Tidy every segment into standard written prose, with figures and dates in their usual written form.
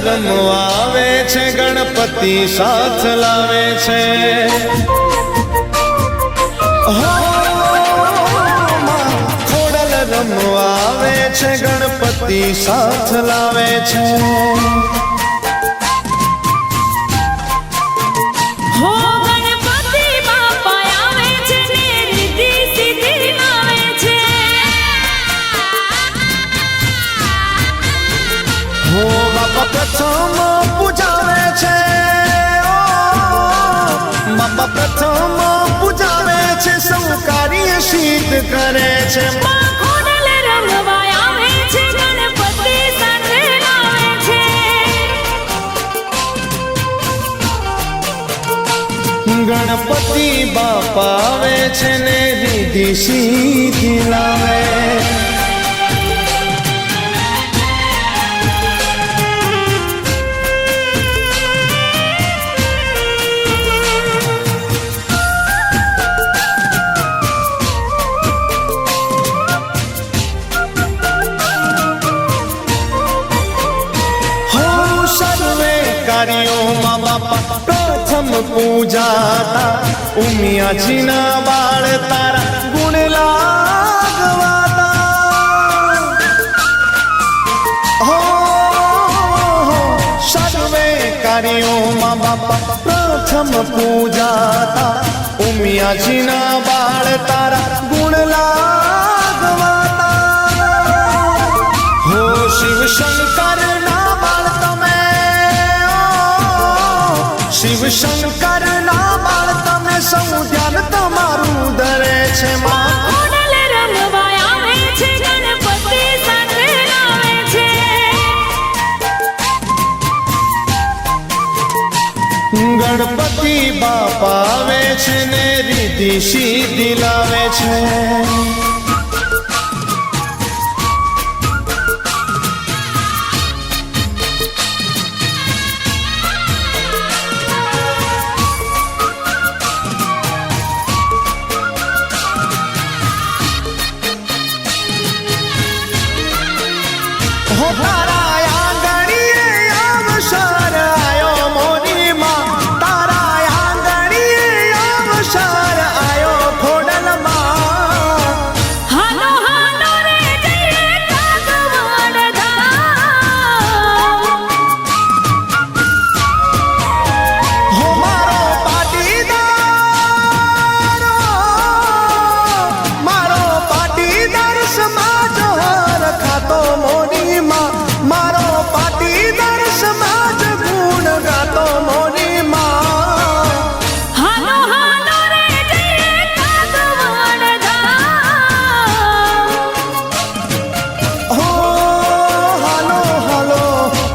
રમવા આવે છે ગણપતિ સાથ લાવે છે ખોડલ રમવા આવે છે ગણપતિ સાથ લાવે છે પ્રથમ પૂજાવે છે બાપા પ્રથમ પૂજાવે છે સૌ કાર્ય સિદ્ધ કરે છે ખોડલ રમવા આવે છે ગણપતિ સાથે લાવે છે ગણપતિ બાપા આવે છે ને રીધિ સીધી લાવે પ્રથમ પૂજાતા ઉમિયાજીના બાળ તારા ગુણ લાગવાતા હો સર્વે કાર્યોમાં બાપા પ્રથમ પૂજાતા ઉમિયાજીના બાળ તારા ગુણ લાગવાતા હો શિવ શંકર ના બાળ તમે શિવ શંકર ના બાળ તમે સૌ ધ્યાન તમારું ધરે છે ખોડલ રમવા આવે છે ગણપતિ સાથે લાવે છે ગણપતિ બાપા આવે છે ને રીધિ સીધી લાવે છે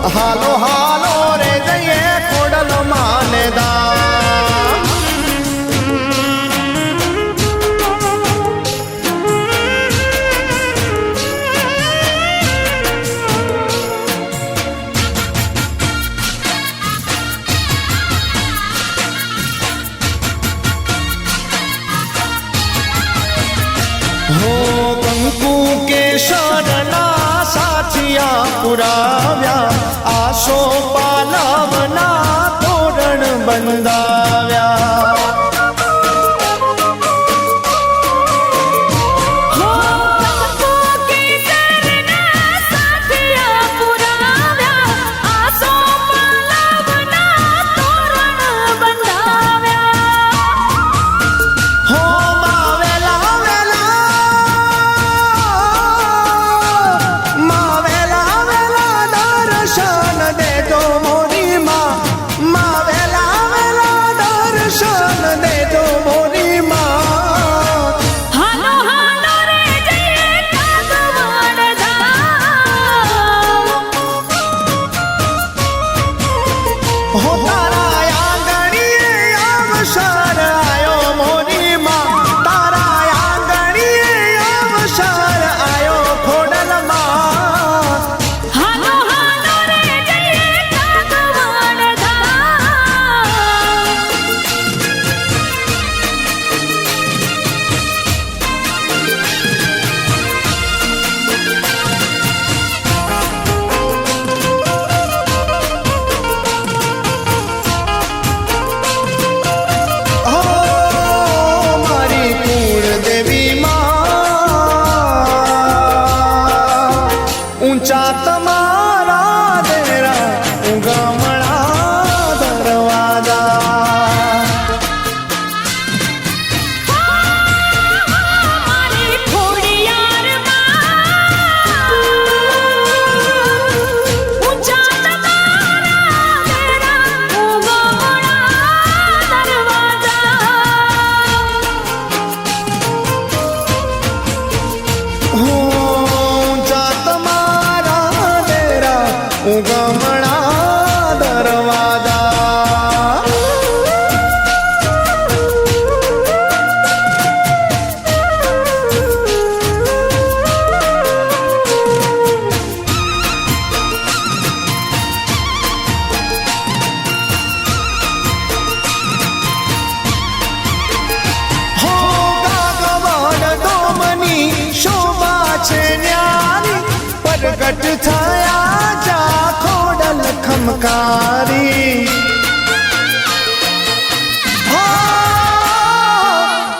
હાલો હાલો રે જઈએ ખોડલ માનેદા હો કંકુ કેશરના સાથિયા પુરાવ્યા આસો પાલવના તોરણ બંધાવ્યા દર્શન દેજો મોરી માં વેલા વેલા છે ન્યારી પ્રગટ થયા જા ખોડલ ખમકારી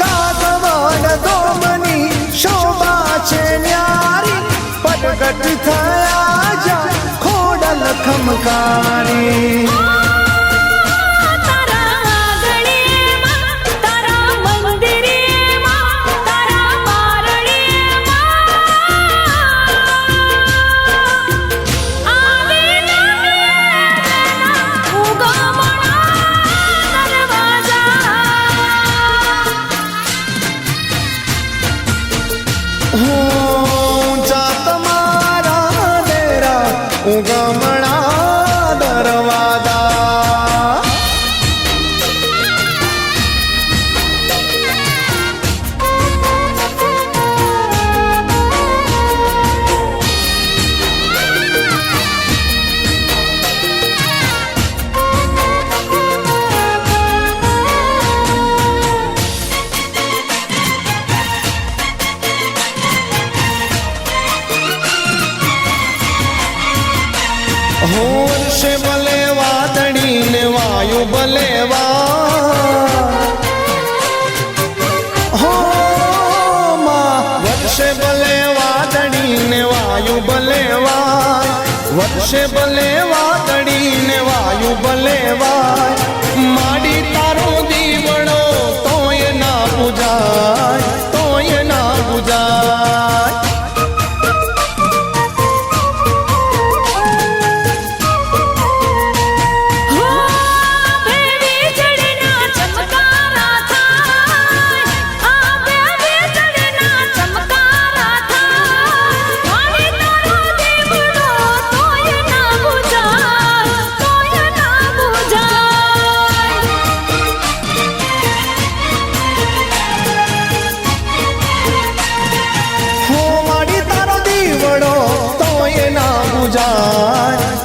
કાગવાડ ધોમની શોભા છે ન્યારી પ્રગટ થયા જા ખોડલ ખમકારી ઉગમણા દરવાદા વર્ષે ભલે વાદળી ને વાયુ ભલે હો વર્ષે ભલે વાદળી ને વાયુ ભલે વર્ષે ભલે વાદળી ને વાયુ ભલે માડી તારો દીવડો તોય ના પૂજાય તોય ના પૂજાય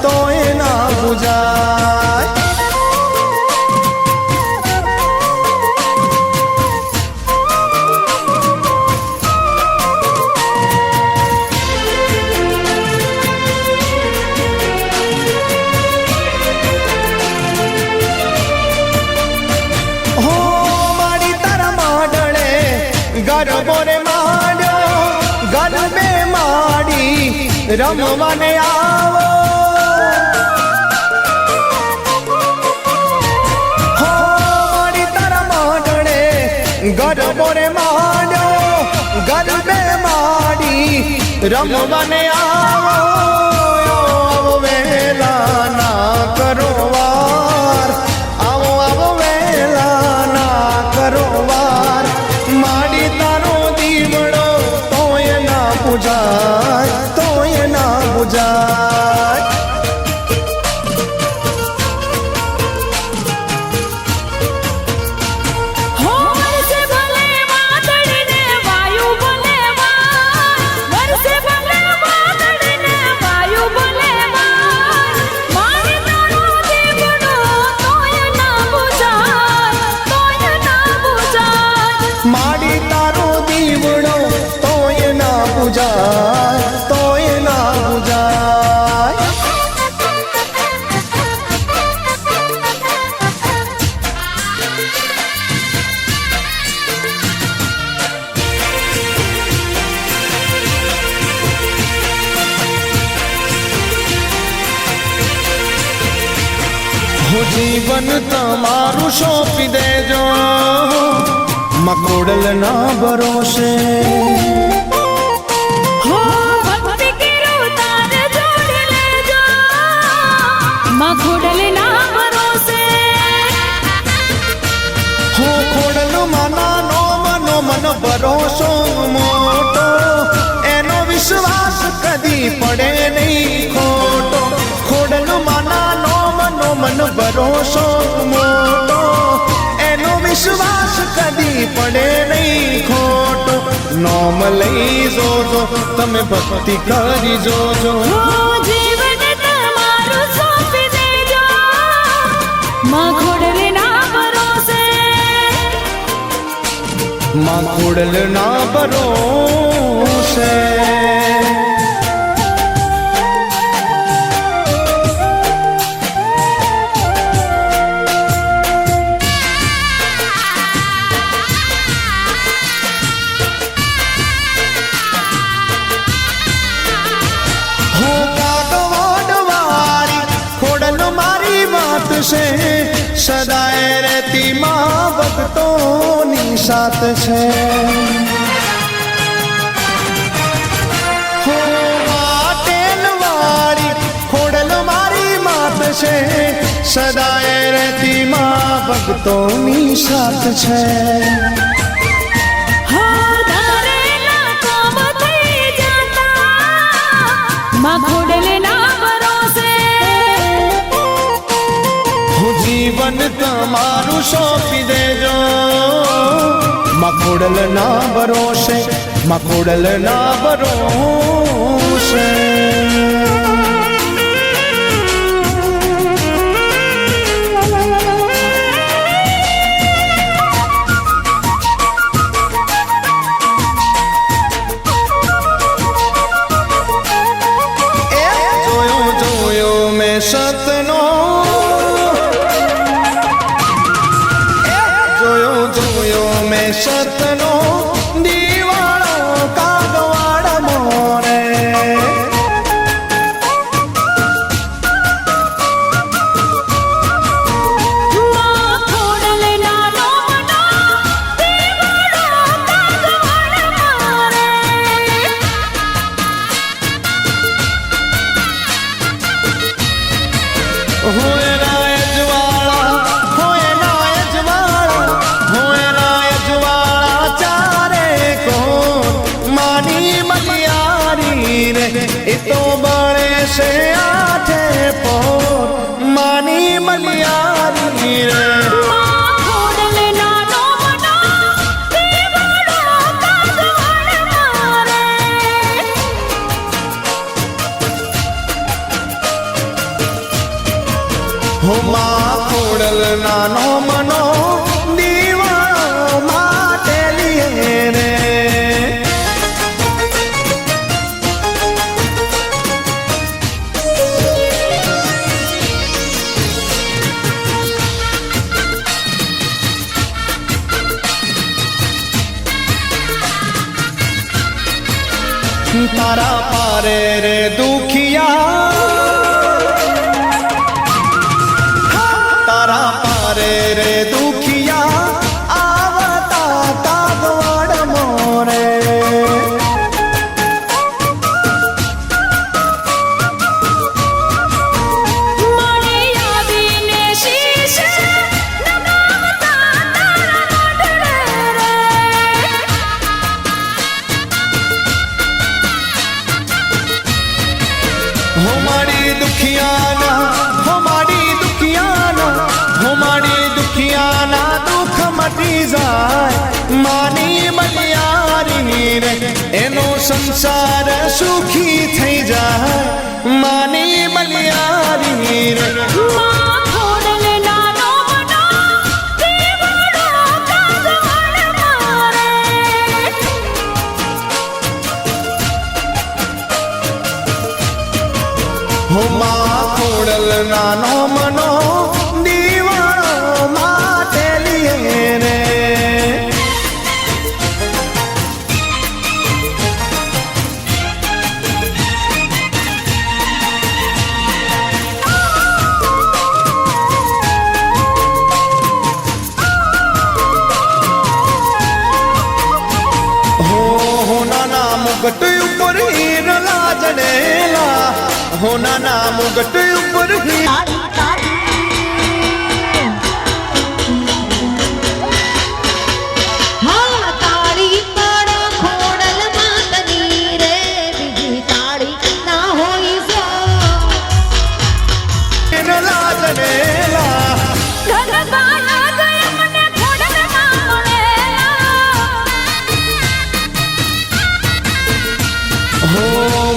તોય ના બુજાય હો મારી તારા માડળે ગરબો રે માડ્યો ગરબે માડી રમવાને આવો હો મારી તારા માડળે ગરબો રે માડ્યો ગરબે માડી રમવાને આવો વેલા ના કરો વાર આવો વેલા ના કરો વાર માડી તારો દીવડો તોય ના પૂજાય તોય ના પૂજાય માડી તારો દીવડો તોય ના પૂજાય તોય ના પૂજાય હો જીવન તમારું સોંપી દેજો મકોડલ ના ભરોસે હો ભક્તિ કેરો તાર જોડી લેજો મકોડલ ના ભરોસે હો ખોડલ માના નો મન ભરોસો મોટો એનો વિશ્વાસ કદી પડે નહીં ખોટો ખોડલ માના નો મન ભરોસો મોટો એનો વિશ્વાસ કદી પડે નહીં ખોટો નોમ લઈ જોજો તમે ભક્તિ કરી જોજો જીવન તમારું સોંપી દેજો માં ખોડલ ના ભરોસે માં ખોડલ ના ભરોસે છે. સદાય રહેતી માં ભક્તોની સાથ છે. હો વાટેલવાળી ખોડલ મારી માત છે. સદાય રહેતી માં ભક્તોની સાથ છે. જીવન તમારું સોંપી દેજો માં ખોડલ ના ભરોસે, માં ખોડલ ના ભરોસે. જોયું જોયું મેં સતનો, સતનો દીવાળો કાગવાડ મોરે. એ તો બળે છે આઠે પોર માની મલિયારી રે. હો માં ખોડલ નાનો મનો દીવાળો માટે લીએ રે. તારા પારે રે દુખિયા, તારા પારે રે દુખિયા આવતા કાગવાડ મોરે. હોમાડી દુખિયાના, હોમાડી દુખિયાના, હોમાડી દુખિયાના દુઃખ મટી જાય માની મલિયારી રે. એનો સંસાર સુખી થઈ જાય માની મલિયારી રે. હો માં ખોડલ નાનો મનો દીવાળો માટે લીએ રે. હો નાના મુગટ ઉપર હીરલા જડેલા, હો નાના મુગટ ઉપર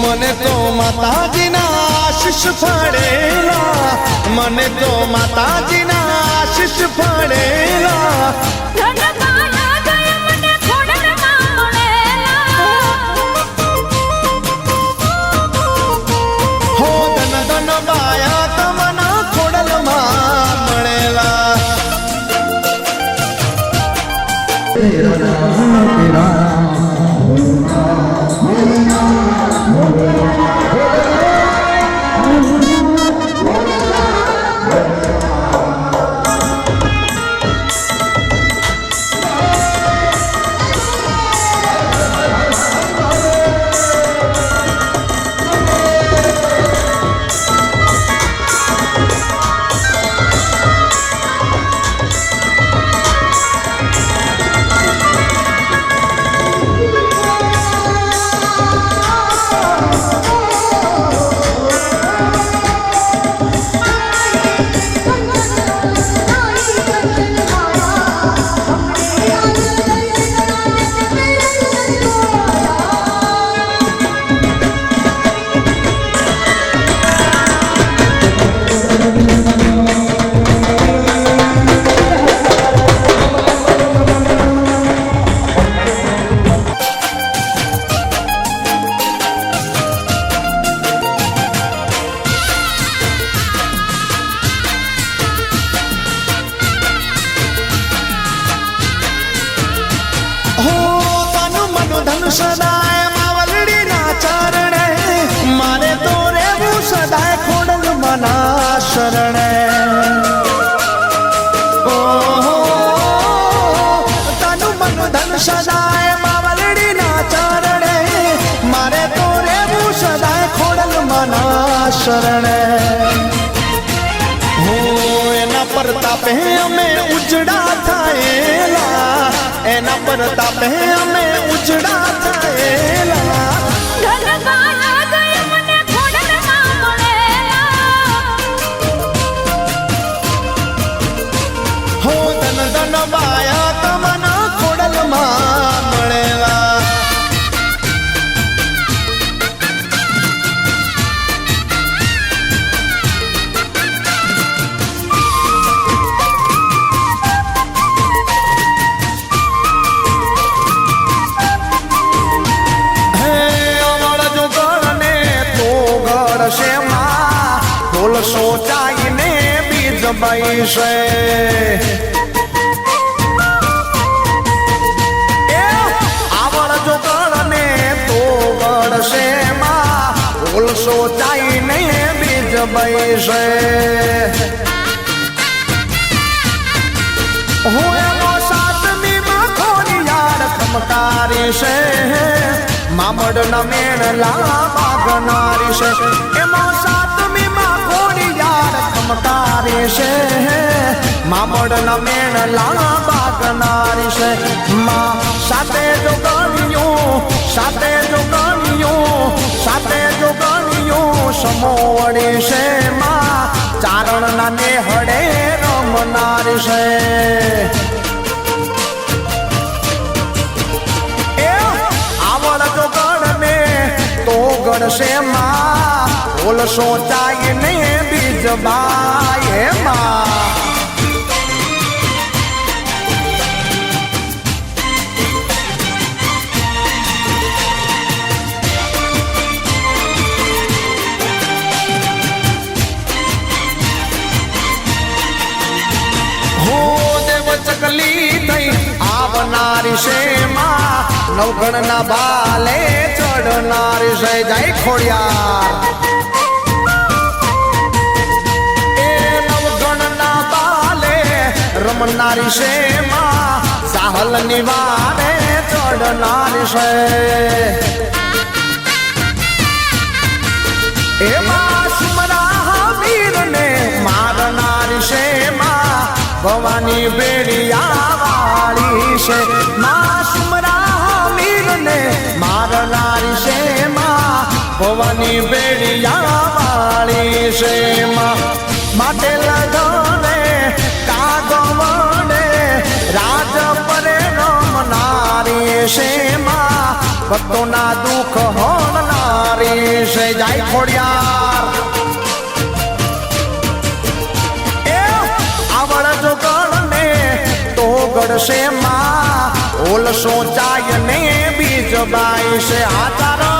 મને તો માતાજીના આશીષ ફળેલા, મને તો માતાજીના આશીષ ફળેલા. तेरा नाम तेरा સદાય માવલડી ના ચરણે મારે તો રહેવું સદાય ખોડલ મના શરણે તનુ મન ધન સદાય માવલડી ના ચરણે મારે તો રહેવું સદાય ખોડલ મના શરણે એના પ્રતાપે અમે ઉજડા થયેલા એના પ્રતાપે અમે ઉજડા થયેલા ઘનઘાના ગય મને ખોડલમાં મળેલા હો ધન ધન વાયા તમના ખોડલમાં મળેલા સોચાઈને બીજ બૈસે આવડ જો ગળને તો ગળશે માં ભૂલ સોચાઈને બીજ બૈસે હું એનો સાતમી માં ખોડિયાર ખમકારી છે મામડ ન મેળલા માગનારી છે એમાં સાતમી માં ખોડિયાર ખમકારી છે મામડ ન મેળલા માગનારી છે માં સાથે જો ગણ્યું સાથે જો ગણ્યું સાથે જો ગણ્યું સમોવડી છે માં ચારણ ના નેહડે રમનારી છે તો ગણશે માં બોલ સોચાય ને બીજ બાય માં હો દેવ ચકલી થઈ આવનારી છે માં નવગણ ના બાલે ચડનારી છે જય ખોડિયાર એ નવગણ ના બાલે રમનારી છે માં સાહલ ની વારે ચડનારી છે એમાં સુમરા વીર ને મારનારી છે માં ભવાની બેડિયા વાળી છે માં સુમરા વીર ને મારનારી છે માં ભવાની બેડિયા વાળી છે માં માટે લગને કાગવને રાજ પરે રમનારી છે માં ભક્તોના દુઃખ હોણનારી છે જય ખોડિયાર એ આવડ જો ગણને તો ગડશે માં ઓલ સોચાય ને બીજ બાઈ છે આચારણ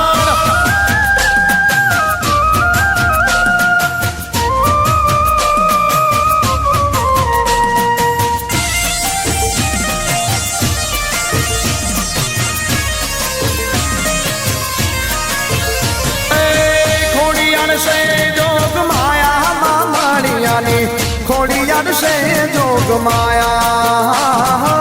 જોગ માયા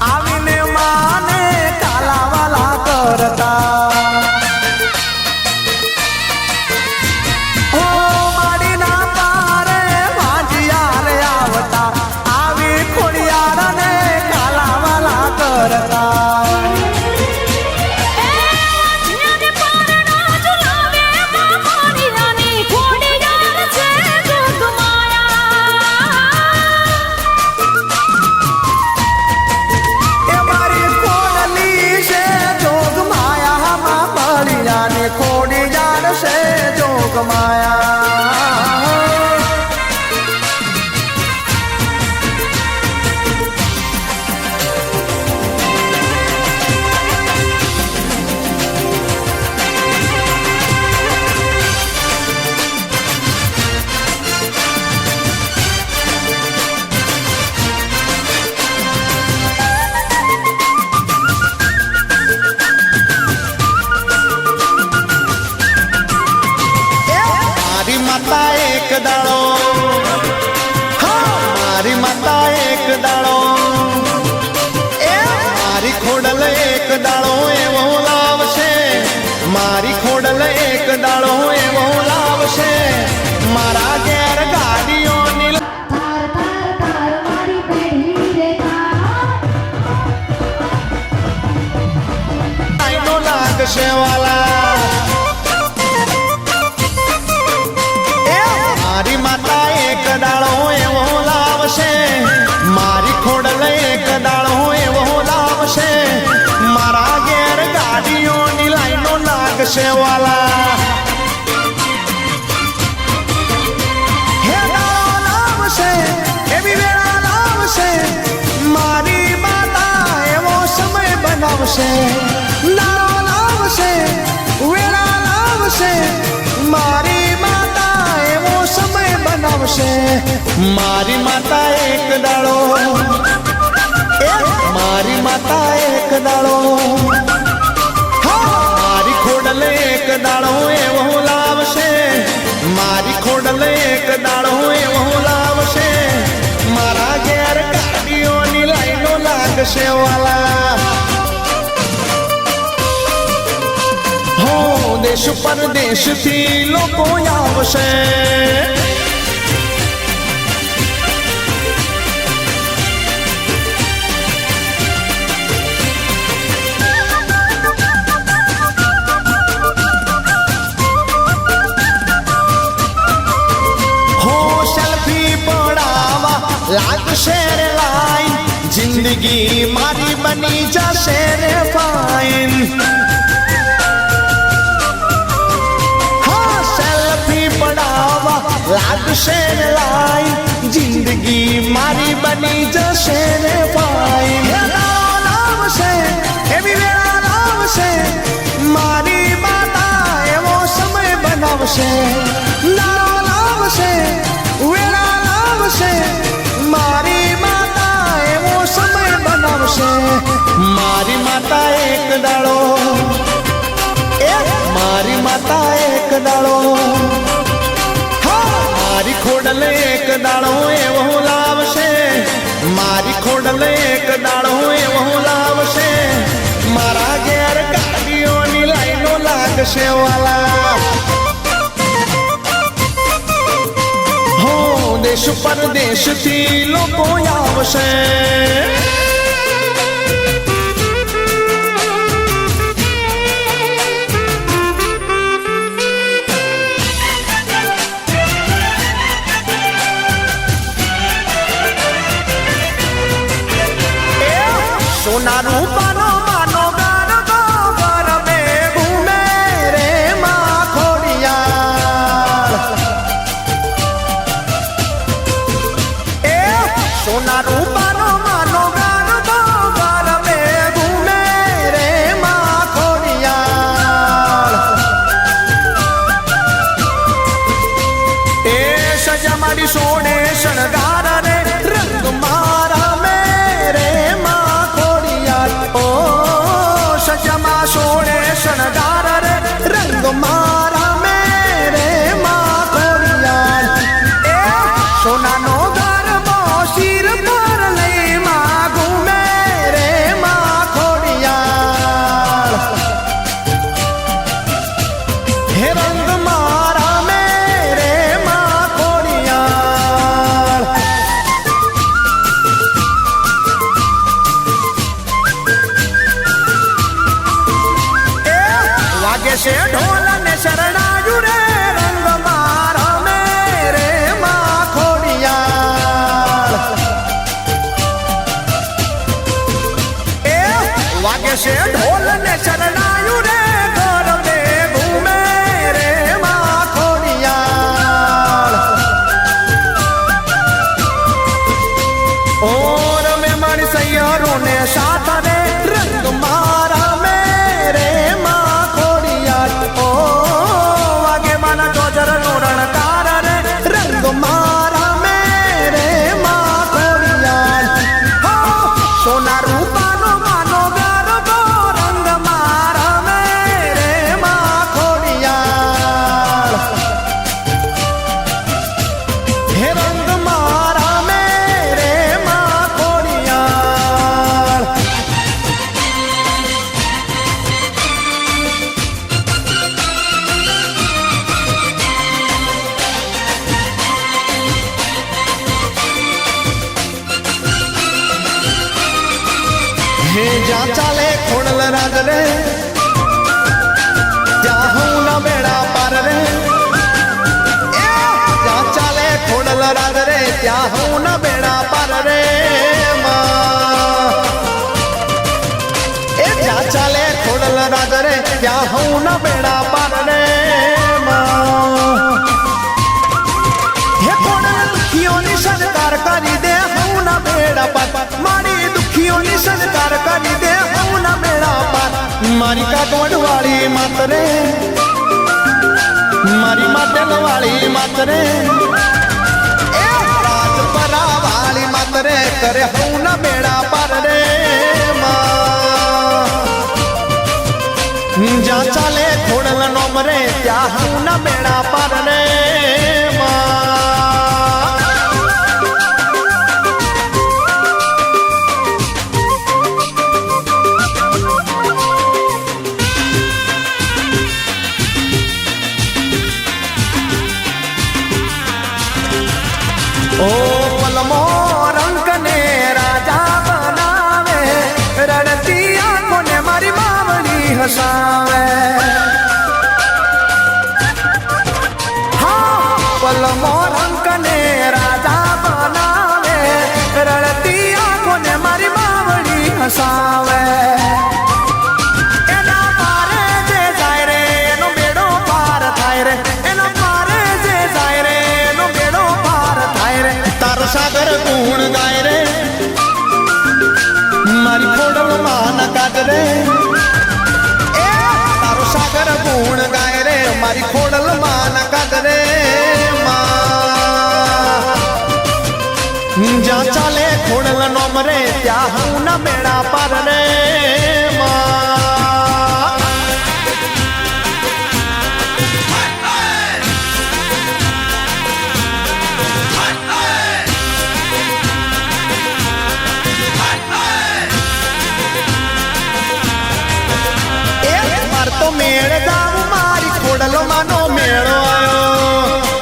આવીને માને કાલાવાલા કરતા ઓ માડીના પારે વાંજિયા રે આવતા આવી ખોડિયારને કાલાવાલા કરતા ખોડી જાણશે જોગ માયા માતા એક દાડો મારી માતા એક દાડો એ મારી ખોડલ એક દાડો એવો લાવશે મારી ખોડલ એક દાડો એવો લાવશે મારા ઘેર ગાડીઓની લાઈનો લાગશે વાલા મારી માતા એક દાડો એવો લાવશે મારી ખોડલ એક દાડો એવો લાવશે મારા ઘેર ગાડીઓની લાઈનો લાગશે વાલા હે દાડો લાવશે એવી વેળા લાવશે મારી માતા એવો સમય બનાવશે દાડો લાવશે વેળા લાવશે મારી સમય બનાવશે મારી માતા એક દાડો મારી માતા એક દાડો મારી ખોડલ એક દાડો એવો લાવશે મારી ખોડલ એક દાડો એવો લાવશે મારા ઘેર ગાડીઓની લાઈનો લાગશે વાલા હો દેશ પરદેશથી લોકો આવશે લાગશે રે લાઈન જિંદગી મારી બની જશે રે ફાઈન હા સેલ્ફી પડાવા લાગશે રે લાઈન જિંદગી મારી બની જશે રે ફાઈન લાવશે એવી વેળા લાવશે મારી માતા એવો સમય બનાવશે લાવશે વેળા લાવશે મારી માતા એવો સમય બનાવશે મારી માતા એક દાડો મારી માતા એક દાડો મારી ખોડલ એક દાડો એવો લાવશે મારી ખોડલ એક દાડો એવો લાવશે મારા ઘેર ગાડીઓની લાઈનો લાગશે વાલા દેશ પરદેશથી લોકો આવશે મારા મેરે માં ખોડિયાર એ સોનાનો ગરબો શિર પર લઈ માં ઘૂમે રે માં ખોડિયાર હે રંગ મારા મેરે માં ખોડિયાર વાગે છે ઢોલ ને શરણાયું રે રંગ મારા મેરે માં ખોડિયાર એ વાગે છે ઢોલ ને શરણાયું રે ગરબે ઘૂમે રે માં ખોડિયાર ઓર મે મારી સૈયરો ને સાથ રે રંગ મારા મેરે માં ખોડિયાર ઓ વાગે માના જોજર નો રણકાર રે રંગ મારા મેરે માં ખોડિયાર હો સોના રૂપાનો માનો ગરબો રંગ મારા મેરે માં ખોડિયાર હે રંગ મારા મેરે માં ખોડિયાર હે જ્યાં ચાલે ખોડલ રાજ રે ત્યાં હું ના બેડા પાર રે એ જ્યાં ચાલે ખોડલ રાજ રે ત્યાં હું ના બેડા પાર રે માં એ જ્યાં ચાલે ખોડલ રાજ રે ત્યાં હું ના બેડા પાર રે માં હે ખોડલ દુખીઓની સરકાર કરી દે હું ના બેડા પાર મારી દુખીઓની સરકાર કરી દે હું ના બેડા પાર મારી કાટવડ વાળી માત રે મારી માટેલ વાળી માત રે એ રાજપરા વાળી માત રે કરે હું ના બેડા પાર રે માં જ્યાં ચાલે ખોડલ નોમ રે ત્યાં હું ના બેડા પાર રે માં ઓ પલમો રંગ ને રાજા બનાવે રડતી આંખો ને મારી માવડી હસાવે હા પલમો રંગ ને રાજા બનાવે રડતી આંખો ને મારી માવડી હસાવે એના પારે જે જાય રે એનો બેડો પાર થાય રે એના પારે જે જાય રે એનો બેડો પાર થાય રે તારો સાગર ગુણ ગાય રે મારી ખોડલ માં કાજ રે એ તારો સાગર ગુણ ગાય રે મારી ખોડલ માં કાજ રે માં જ્યાં ચાલે ખોડલ નોમ રે ત્યાં હું ના બેડા પાર રે માં તો મેળ જાવું મારી ખોડલ માનો મેળો આયો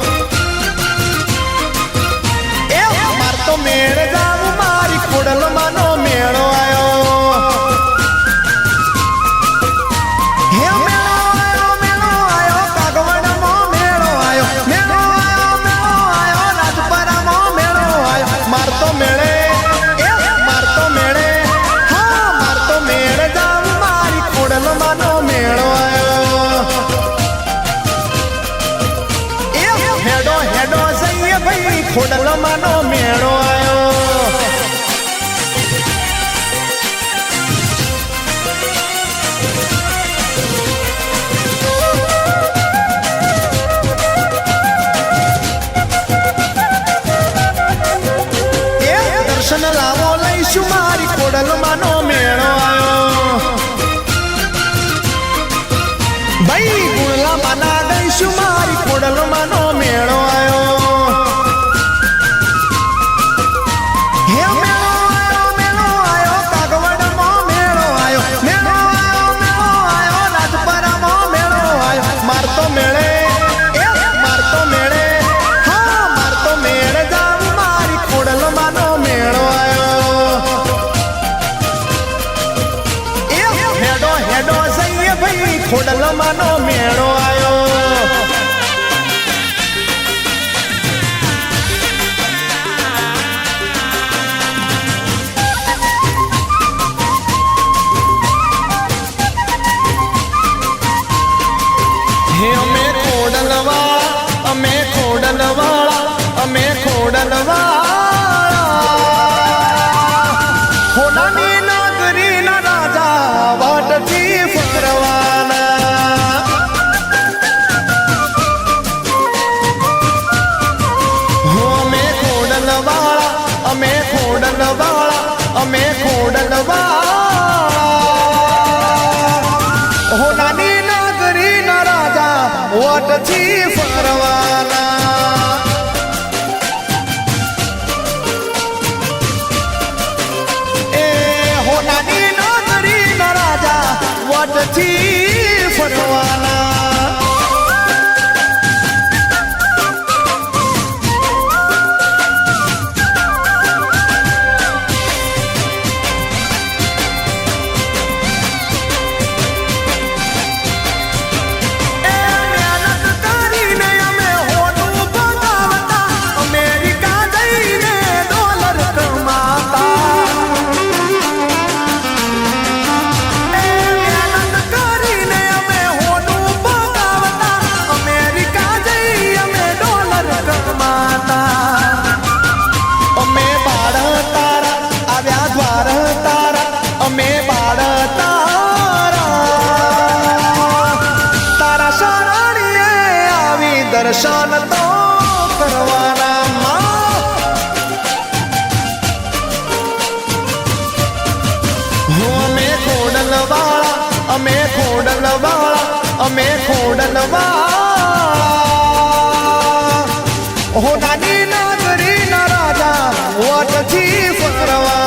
એ માર તો મેળ જાવું મારી ખોડલ માનો મેળો આયો હે મેળો આયો કાગવડ મો મેળો આયો મેળો આયો રાજપરા મો મેળો આયો માર તો મેળે એ માર તો મેળે હા માર તો મેળ જાવું મારી ખોડલ માનો મેળો હેડો હેડો જઈએ ભાઈ ખોડલ માનો મેળો આયો દર્શન લાવો લઈશું મારી ખોડલ માનો મેળો આયો ભાઈ ગુણલા ખોડલમાંનો મેળો આવ્યો. હે અમે ખોડલવાળા, અમે ખોડલવાળા, અમે ખોડલવાળા. હોનાની નગરીના રાજા વાટથી ફરવાના. હો અમે ખોડલવાળા, અમે ખોડલવાળા, અમે ખોડલવાળા. હોનાની નગરીના રાજા વાટથી ફરવાના. એ હોનાની નગરીના રાજા વાટથી ફરવાના. દર્શન તો કરવાના. અમે ખોડલવાળા, અમે ખોડલવાળા, અમે ખોડલવાળા. હોનાની નગરીના રાજા વટથી ફરવાના.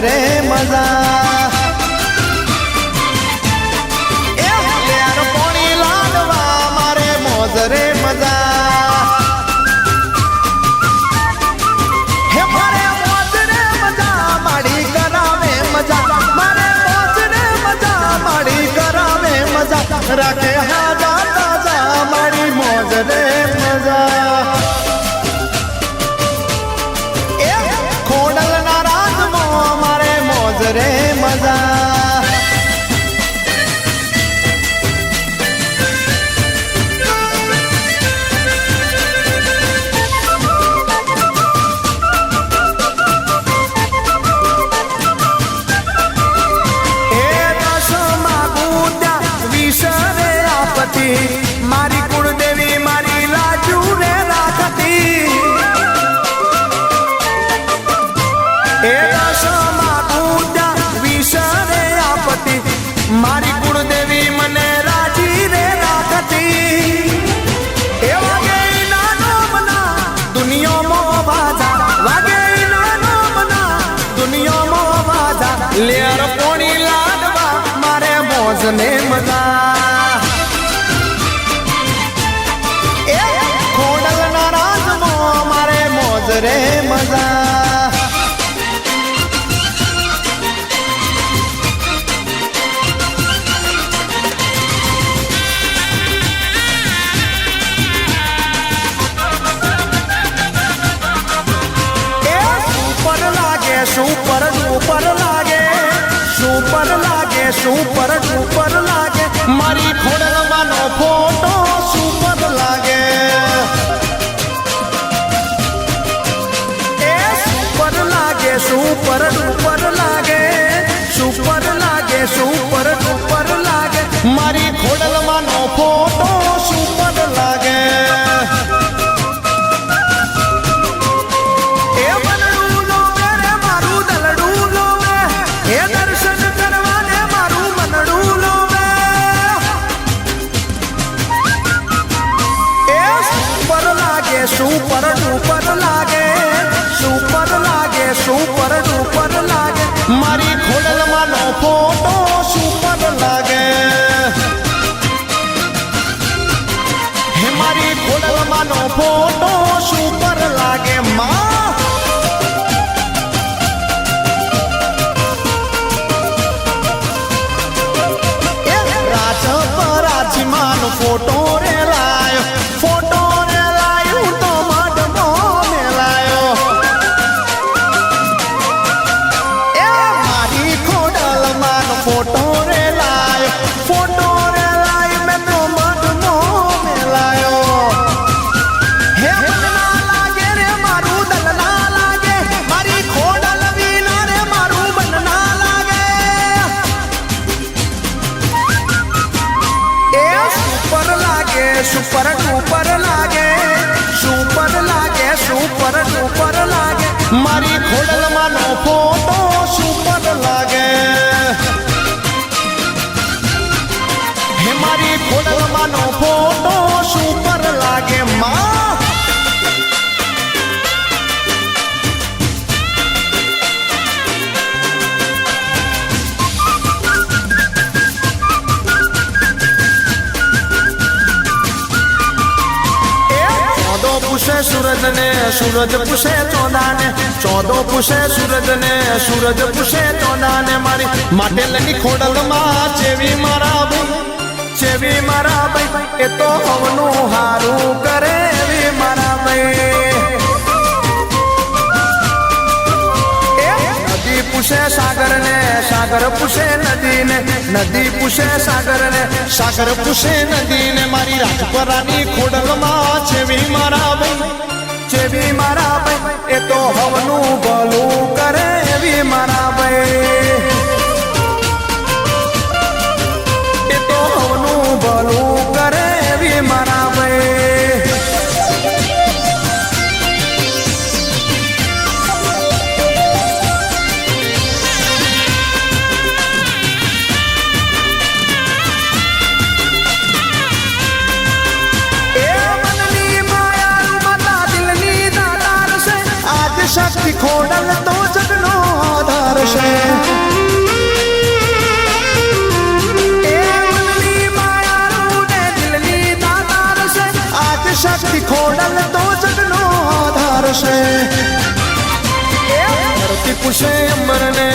રે મજા એ લેર પોણી લાડવા મારે મોજ રે મજા. હે મારે મોજ રે મજા માડી કરાવે મજા. મારે મોજ રે મજા માડી કરાવે મજા. રાખે હાજા તાજા માડી મોજ રે મજા. એ ખોડલના રાજમાં મારે મોજ રે મજા. એ દસમાં ગુદ્યા વિસરે આપતી મારી કુળદેવી મારી લાજુ રે રાખતી. એ દસમાં ગુદ્યા વિસરે આપતી મારી કુળદેવી મને રાજી રે રાખતી. એ વાગે નાનો મના દુનિયામાં વાજા, વાગે નાનો મના દુનિયામાં વાજા. લેર પોણી લાડવા મારે મોજ ને મજા. એ ખોડલના રાજમાં મારે મોજ રે મજા. સુપર ડુપર લાગે, સુપર લાગે, સુપર ડુપર લાગે. મારી ખોડલમાંનો ફોટો સુપર લાગે. એ સુપર લાગે, સુપર ડુપર લાગે, સુપર લાગે, સુપર ડુપર લાગે. મારી ખોડલમાંનો ફોટો સુપર લાગે. સુપર ડુપર લાગે, સુપર લાગે, સુપર ડુપર લાગે. મારી ખોડલમાંનો મારી ખોડલમાંનો ફોટો સુપર લાગે હે મારી ખોડલમાંનો ફોટો સુપર લાગે માં પૂછે સૂરજ ને સૂરજ પૂછે ચોદા ને ચોદો પૂછે સૂરજ ને સૂરજ પૂછે ચોદા ને મારી માટેલની ખોડલમાં ચેવી મારા ભાઈ એ તો હવનું હારું કરે એવી મારા ભાઈ નદી પૂછે સાગર ને સાગર પૂછે નદી ને નદી પૂછે સાગર ને સાગર પૂછે નદી ને મારી રાજપરાની ખોડલમાં ચેવી મારા ભાઈ એ તો હવનું ભલું કરે એવી મારા ભાઈ એ તો હવનું ભલું કરે એવી મારા ભાઈ શક્તિ ખોડલ તો જગનો આધાર છે એ મનની માયાનું ને દિલની દાતાર છે આજ શક્તિ ખોડલ તો જગનો આધાર છે એ ધરતી પૂછે અંબરને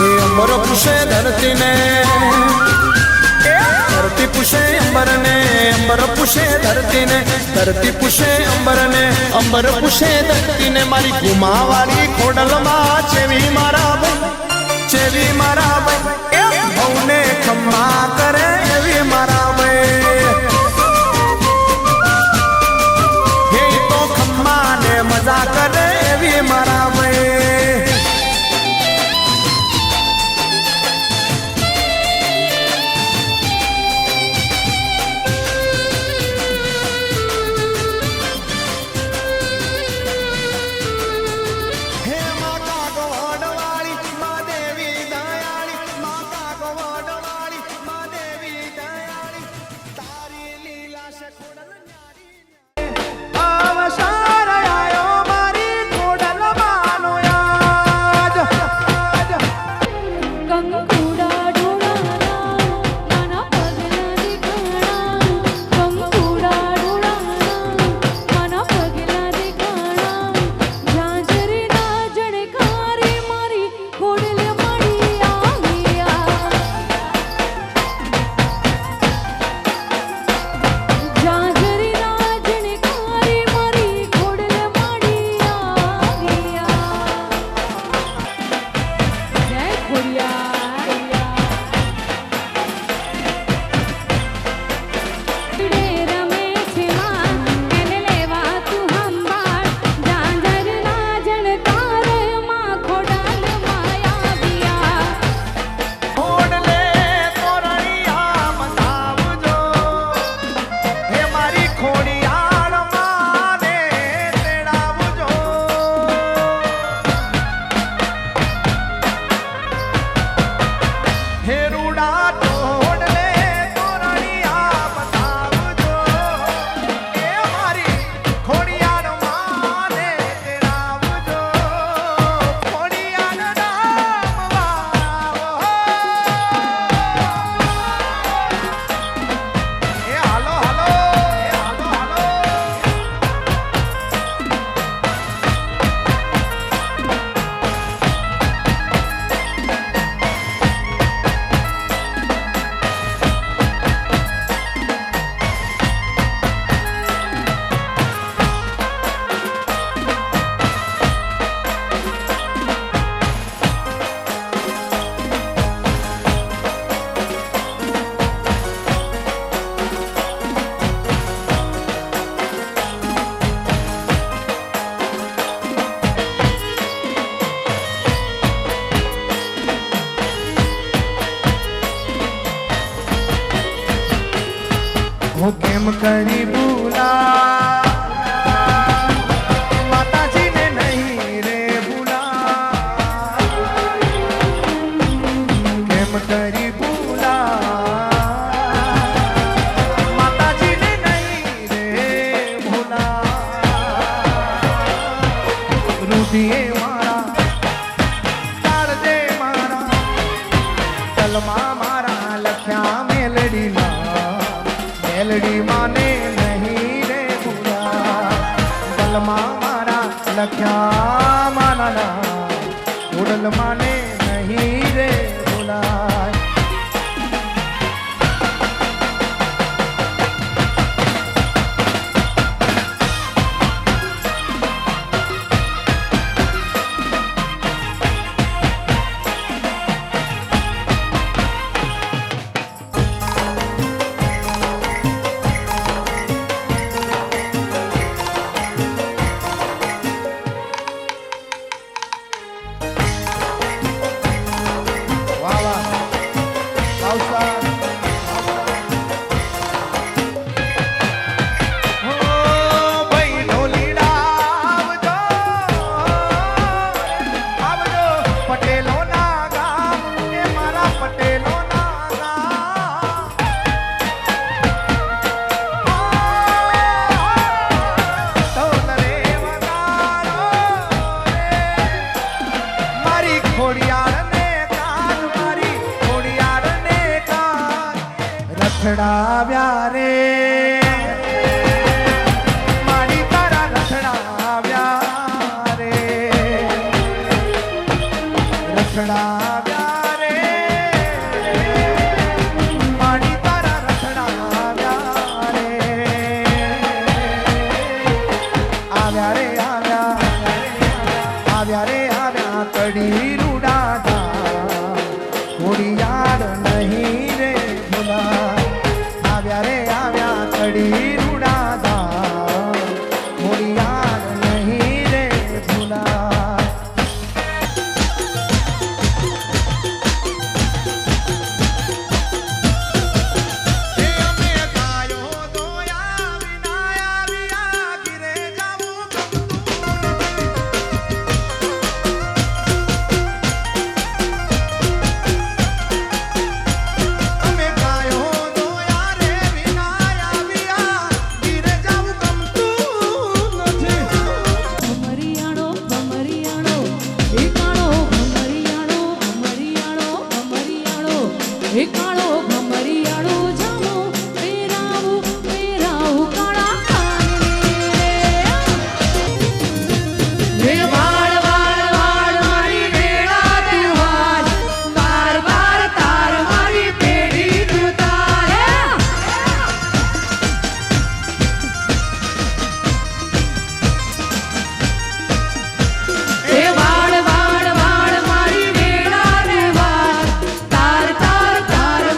એ અંબર પૂછે ધરતીને ધરતી પૂછે અંબરને અંબર પૂછે ધરતીને ધરતી પૂછે અંબરને અંબર પૂછે ધરતીને મારી ગુમાવાળી ખોડલમાં ચેવી મારા ભાઈ એ ભવને ખમ્મા કરે એવી મારા ભાઈ હે તો ખમ્મા ને મજા કરે એવી મારા ભાઈ હું કેમ કરી ભૂલા માતાજીને કરી ભૂલા માતાજીને નહીં રે ભૂલા રૂઢીએ મારા તાળજે મારા તલમાં મારા લખ્યા મેલડી માને નહીં રે ભૂલા તલમાં મારા લખ્યા માના ઉડલ માને નહીં રે ભૂલા રથડાવ્યા રે મારી તારા રથડાવ્યા રે રથડાવ્યા રે મારી તારા રથડાવ્યા રે આવ્યા રે આવ્યા રે આવ્યા કડી રૂડાતા ઘોડિયાર નહીં રે ભૂલા આવ્યા રે આવ્યા કડી રૂડાતા ઘોડિયાર નહીં રે ભૂલા અમે ગાયો દોયા વિના આવ્યા ગીરે જાવું અમે ગાયો દોયા રે વિના આવ્યા ગીરે જાવું ગમતું નથી ભમરિયાણો ભમરિયાણો એકાણો ભમરિયાણો ભમરિયાણો ભમરિયાણો એકાણો ભમરિયાણો જામો પેરાવું પેરાવું કાળા કાનને રે વાળ વાળ વાળ મારી વેળા તુહાર તાર બાર તાર મારી પેઢી તું તારે એ વાળ વાળ વાળ મારી વેળા રે વાળ તાર તાર તાર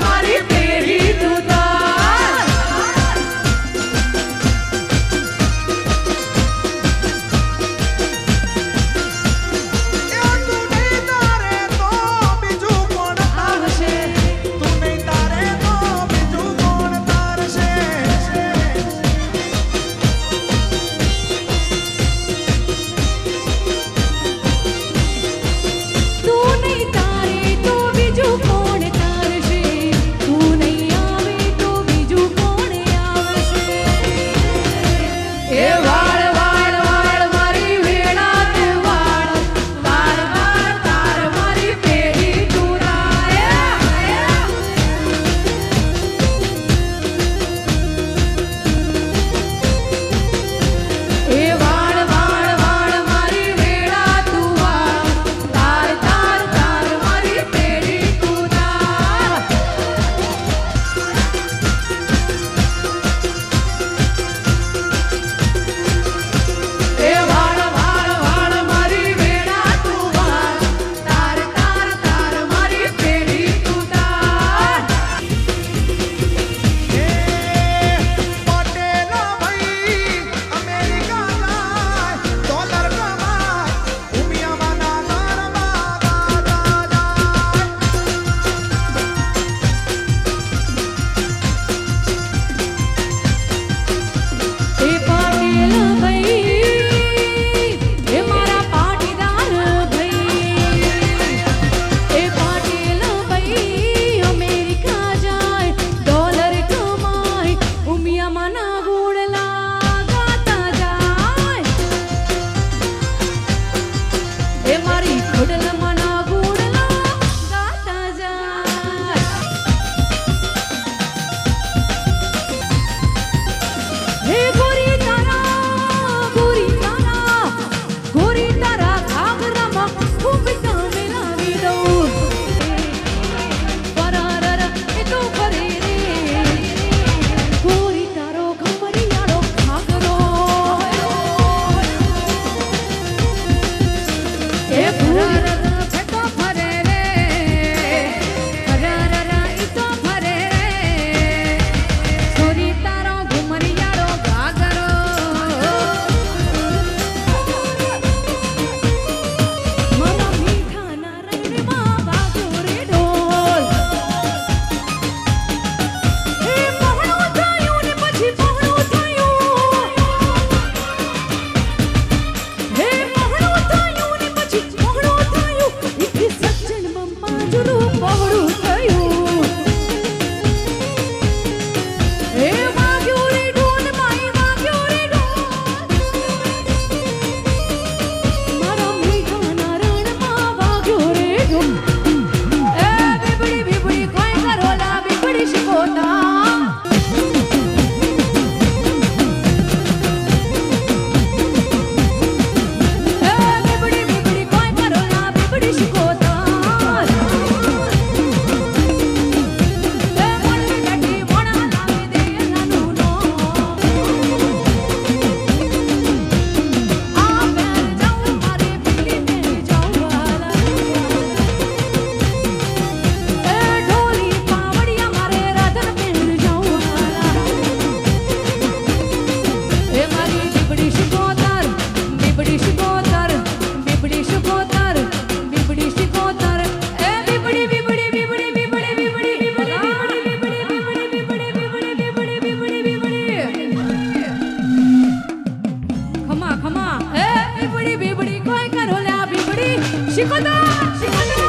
શિવજી